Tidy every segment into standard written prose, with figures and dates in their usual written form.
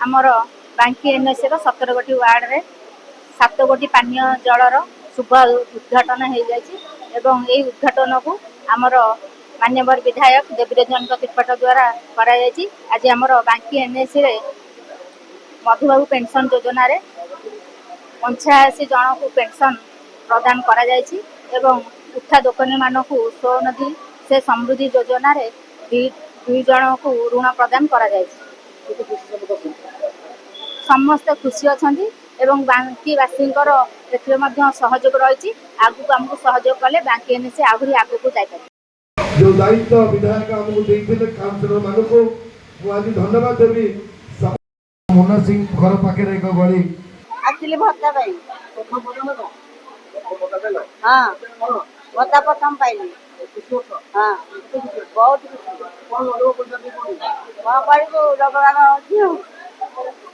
आमर बांकी एनएसी 17 गोटी वार्ड रे 7 गोटी पानीय जलर शुभ उद्घाटन हो जाए उद्घाटन को आमर मान्यवर विधायक देवीरंजन त्रिपाठी द्वारा कराई। आज आमर बांकी एनएसी रे मधुबाबू पेंशन योजना रे 85 जन को पेंशन प्रदान करा जायछि एवं उठा दोकानी मानकु स्वनिधि से समृद्धि योजना रे 2 जन को ऋण प्रदान करा जायछि। समस्त खुशी अछंती एवं बांकी वासींकर एथिरे मध्य सहयोग रही। आगु हमको सहयोग कले बांकी एनएसी आहुरी आगु को जाय पारे। जो दायित्व विधायक हमको देइथिले काउंसिलर मानको आज धन्यवाद देवी। मोना सिंह घर पाखे एक गली आखिले भत्ता भाई हां भत्ता प्रथम पाइली हां बहुत हां बाड़ी को लगवाना अछि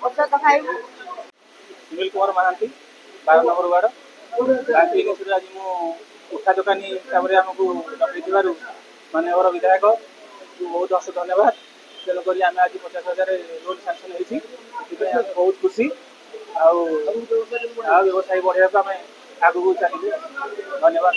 औषध खाइबो। सुनील कुमार महांती 12 नंबर वार्ड बांकी एनएसी आज मु उठा दुकानी हिसाब से आमको डकई मानवर विधायक बहुत बहुत धन्यवाद। तेणुक आम आज 50,000 लोन सांसन होती बहुत खुशी व्यवसाय बढ़िया आगे चलिए। धन्यवाद।